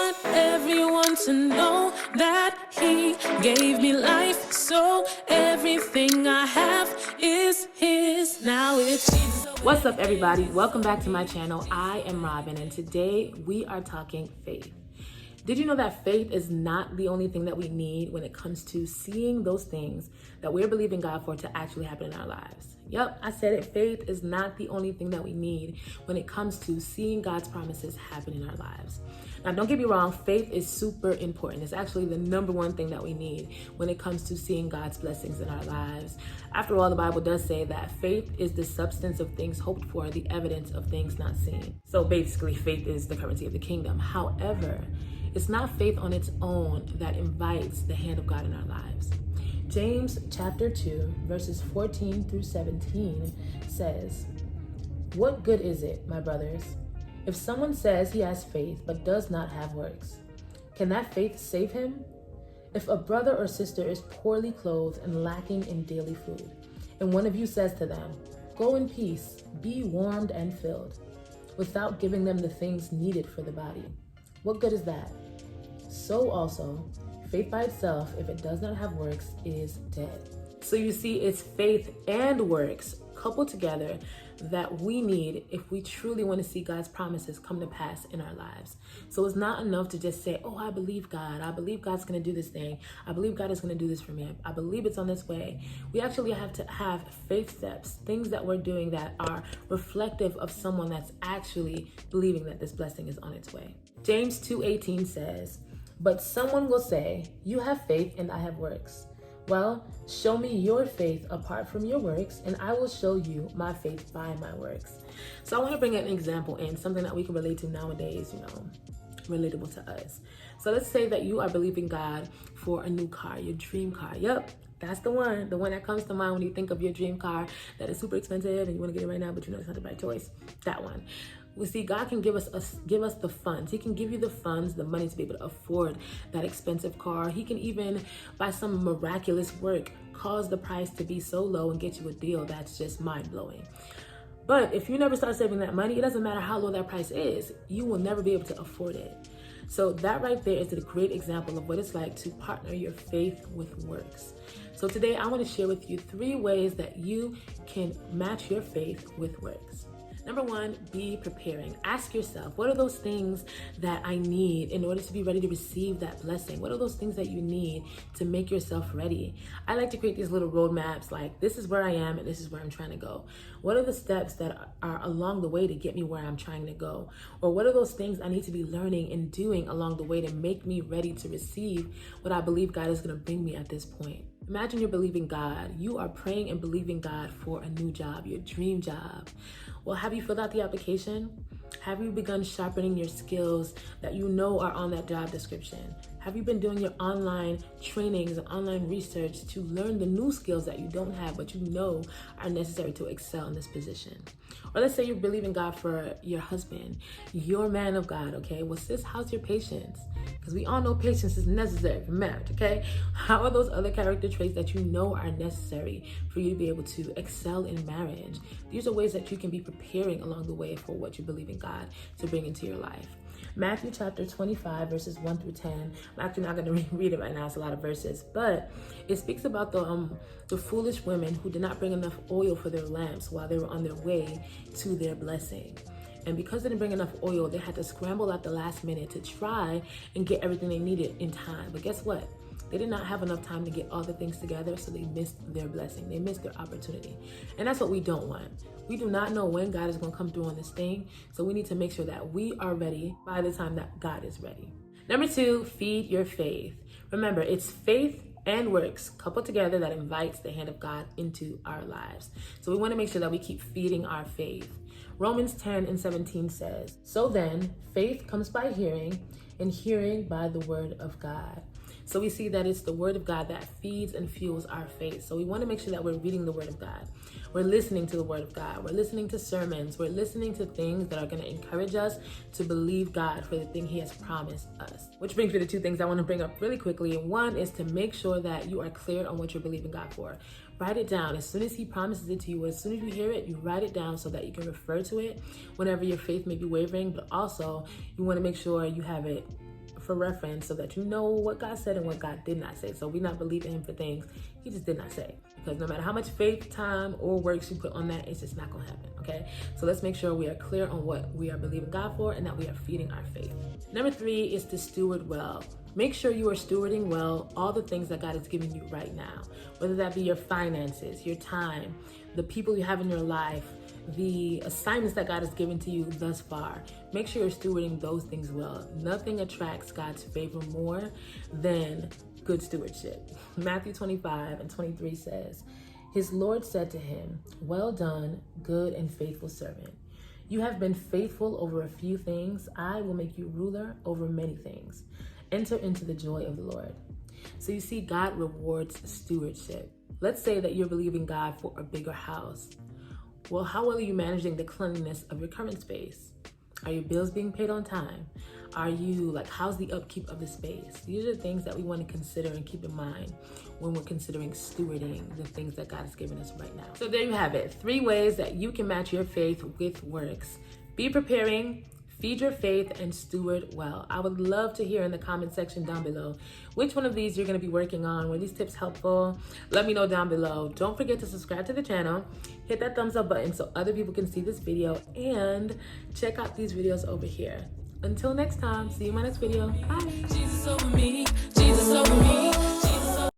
want everyone to know that he gave me life, so everything I have is his. Now it's Jesus. What's up, everybody? Welcome back to my channel. I am Robyn, and today we are talking faith. Did you know that faith is not the only thing that we need when it comes to seeing those things that we're believing God for to actually happen in our lives? Yep, I said it. Faith is not the only thing that we need when it comes to seeing God's promises happen in our lives. Now, don't get me wrong, faith is super important. It's actually the number one thing that we need when it comes to seeing God's blessings in our lives. After all, the Bible does say that faith is the substance of things hoped for, the evidence of things not seen. So basically, faith is the currency of the kingdom. However, it's not faith on its own that invites the hand of God in our lives. James chapter 2, verses 14 through 17 says, "What good is it, my brothers, if someone says he has faith but does not have works? Can that faith save him? If a brother or sister is poorly clothed and lacking in daily food, and one of you says to them, 'Go in peace, be warmed and filled,' without giving them the things needed for the body, what good is that? So also, faith by itself, if it does not have works, is dead." So you see, it's faith and works coupled together that we need if we truly want to see God's promises come to pass in our lives. So it's not enough to just say, "Oh, I believe God. I believe God's going to do this thing. I believe God is going to do this for me. I believe it's on this way." We actually have to have faith steps, things that we're doing that are reflective of someone that's actually believing that this blessing is on its way. James 2:18 says, "But someone will say, 'You have faith and I have works.' Well, show me your faith apart from your works, and I will show you my faith by my works." So I want to bring an example in, something that we can relate to nowadays, relatable to us. So let's say that you are believing God for a new car, your dream car. Yep, that's the one that comes to mind when you think of your dream car that is super expensive and you want to get it right now, but you know it's not the right choice. That one. We see God can give us the funds. He can give you the funds, the money to be able to afford that expensive car. He can even, by some miraculous work, cause the price to be so low and get you a deal that's just mind-blowing. But if you never start saving that money, it doesn't matter how low that price is, you will never be able to afford it. So that right there is a great example of what it's like to partner your faith with works. So today I want to share with you 3 ways that you can match your faith with works. Number 1, be preparing. Ask yourself, what are those things that I need in order to be ready to receive that blessing? What are those things that you need to make yourself ready? I like to create these little roadmaps, like this is where I am and this is where I'm trying to go. What are the steps that are along the way to get me where I'm trying to go? Or what are those things I need to be learning and doing along the way to make me ready to receive what I believe God is going to bring me at this point? Imagine you're believing God. You are praying and believing God for a new job, your dream job. Well, have you filled out the application? Have you begun sharpening your skills that you know are on that job description? Have you been doing your online trainings and online research to learn the new skills that you don't have but you know are necessary to excel in this position? Or let's say you're believing God for your husband, your man of God, okay? Well, sis, how's your patience? Because we all know patience is necessary for marriage, okay? How are those other character traits that you know are necessary for you to be able to excel in marriage? These are ways that you can be preparing along the way for what you believe in God to bring into your life. Matthew chapter 25, verses 1 through 10. I'm actually not going to read it right now. It's a lot of verses. But it speaks about the foolish women who did not bring enough oil for their lamps while they were on their way to their blessing. And because they didn't bring enough oil, they had to scramble at the last minute to try and get everything they needed in time. But guess what? They did not have enough time to get all the things together, so they missed their blessing. They missed their opportunity. And that's what we don't want. We do not know when God is going to come through on this thing, so we need to make sure that we are ready by the time that God is ready. Number 2, feed your faith. Remember, it's faith and works coupled together that invites the hand of God into our lives. So we want to make sure that we keep feeding our faith. Romans 10:17 says, "So then, faith comes by hearing, and hearing by the word of God." So we see that it's the word of God that feeds and fuels our faith. So we want to make sure that we're reading the word of God. We're listening to the word of God. We're listening to sermons. We're listening to things that are going to encourage us to believe God for the thing he has promised us. Which brings me to 2 things I want to bring up really quickly. One is to make sure that you are clear on what you're believing God for. Write it down. As soon as he promises it to you, as soon as you hear it, you write it down so that you can refer to it whenever your faith may be wavering. But also, you want to make sure you have it for reference so that you know what God said and what God did not say. So we're not believing him for things he just did not say. Because no matter how much faith, time, or works you put on that, it's just not going to happen, okay? So let's make sure we are clear on what we are believing God for and that we are feeding our faith. Number 3 is to steward well. Make sure you are stewarding well all the things that God is giving you right now, whether that be your finances, your time, the people you have in your life, the assignments that God has given to you thus far. Make sure you're stewarding those things well. Nothing attracts God's favor more than good stewardship. Matthew 25:23 says, his Lord said to him, well done, good and faithful servant. You have been faithful over a few things. I will make you ruler over many things. Enter into the joy of the Lord. So you see, God rewards stewardship. Let's say that you're believing God for a bigger house. Well, how well are you managing the cleanliness of your current space? Are your bills being paid on time? Are you how's the upkeep of the space? These are the things that we want to consider and keep in mind when we're considering stewarding the things that God has given us right now. So there you have it. 3 ways that you can match your faith with works. Be preparing, feed your faith, and steward well. I would love to hear in the comment section down below which one of these you're going to be working on. Were these tips helpful? Let me know down below. Don't forget to subscribe to the channel, hit that thumbs up button so other people can see this video, and check out these videos over here. Until next time, see you in my next video. Bye. Jesus over me, Jesus over me.